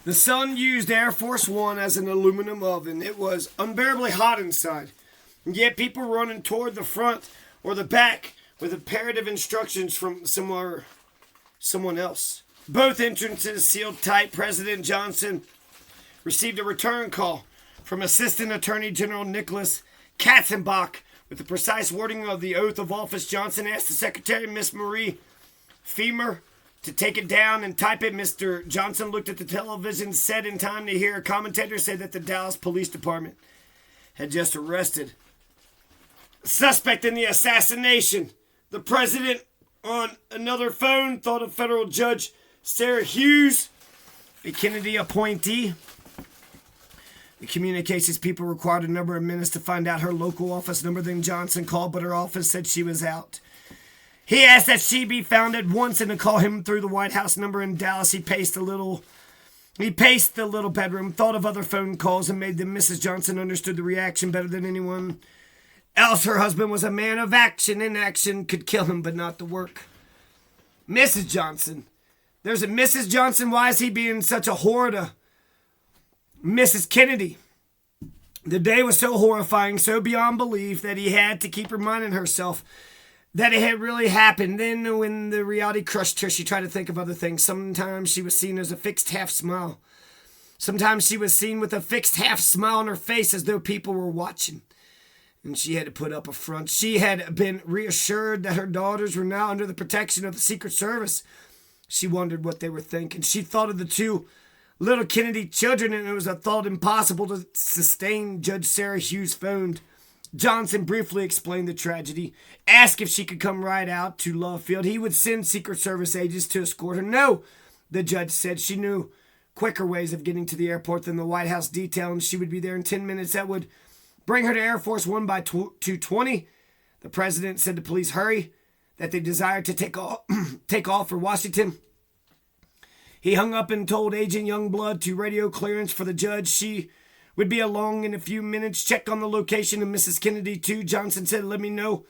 The sun used Air Force One as an aluminum oven. It was unbearably hot inside, and yet people running toward the front or the back with imperative instructions from someone else. Both entrances sealed tight. President Johnson received a return call from Assistant Attorney General Nicholas Katzenbach with the precise wording of the oath of office. Johnson asked the secretary, Miss Marie Femer, to take it down and type it. Mr. Johnson looked at the television set in time to hear a commentator say that the Dallas Police Department had just arrested a suspect in the assassination. The president, on another phone, thought of federal judge Sarah Hughes, a Kennedy appointee. The communications people required a number of minutes to find out her local office number. Then Johnson called, but her office said she was out. He asked that she be found at once and to call him through the White House number in Dallas. He paced the little bedroom, thought of other phone calls, and made them. Mrs. Johnson understood the reaction better than anyone else. Her husband was a man of action. Inaction could kill him, but not the work. Mrs. Johnson. There's a Mrs. Johnson. Why is he being such a whore to Mrs. Kennedy? The day was so horrifying, so beyond belief, that he had to keep reminding herself that it had really happened. Then when the reality crushed her, she tried to think of other things. Sometimes she was seen as a fixed half smile. Sometimes she was seen with a fixed half smile on her face as though people were watching. And she had to put up a front. She had been reassured that her daughters were now under the protection of the Secret Service. She wondered what they were thinking. She thought of the two little Kennedy children, and it was a thought impossible to sustain. Judge Sarah Hughes phoned. Johnson briefly explained the tragedy, asked if she could come right out to Love Field. He would send Secret Service agents to escort her. No, the judge said. She knew quicker ways of getting to the airport than the White House detail, and she would be there in 10 minutes. That would bring her to Air Force One by 2:20. The president said to police, hurry, that they desired to take off for Washington. He hung up and told Agent Youngblood to radio clearance for the judge. She would be along in a few minutes. Check on the location of Mrs. Kennedy, too. Johnson said, let me know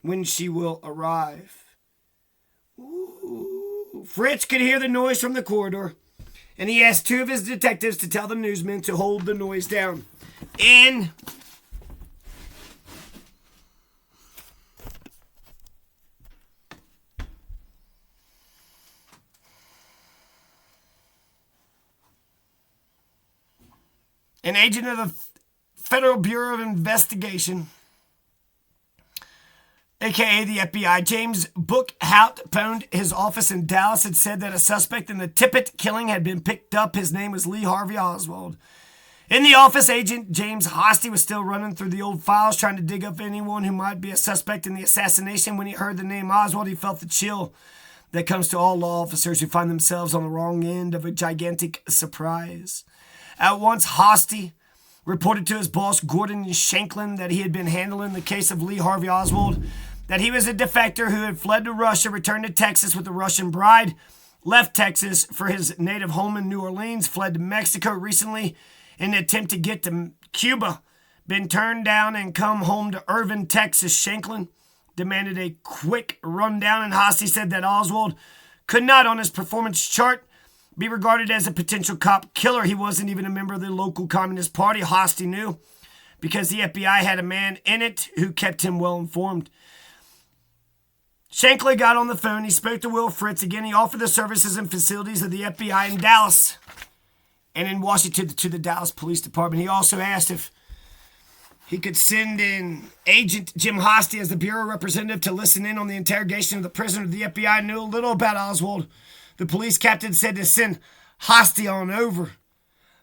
when she will arrive. Ooh. Fritz could hear the noise from the corridor, and he asked two of his detectives to tell the newsmen to hold the noise down. And an agent of the Federal Bureau of Investigation, a.k.a. the FBI, James Bookhout, phoned his office in Dallas and said that a suspect in the Tippit killing had been picked up. His name was Lee Harvey Oswald. In the office, Agent James Hosty was still running through the old files, trying to dig up anyone who might be a suspect in the assassination. When he heard the name Oswald, he felt the chill that comes to all law officers who find themselves on the wrong end of a gigantic surprise. At once, Hosty reported to his boss, Gordon Shanklin, that he had been handling the case of Lee Harvey Oswald, that he was a defector who had fled to Russia, returned to Texas with a Russian bride, left Texas for his native home in New Orleans, fled to Mexico recently in an attempt to get to Cuba, been turned down and come home to Irving, Texas. Shanklin demanded a quick rundown, and Hosty said that Oswald could not, on his performance chart, be regarded as a potential cop killer. He wasn't even a member of the local Communist Party. Hosty knew because the FBI had a man in it who kept him well informed. Shankly got on the phone. He spoke to Will Fritz again. He offered the services and facilities of the FBI in Dallas and in Washington to the Dallas Police Department. He also asked if he could send in Agent Jim Hosty as the Bureau representative to listen in on the interrogation of the prisoner. The FBI knew a little about Oswald. The police captain said to send Hosty on over.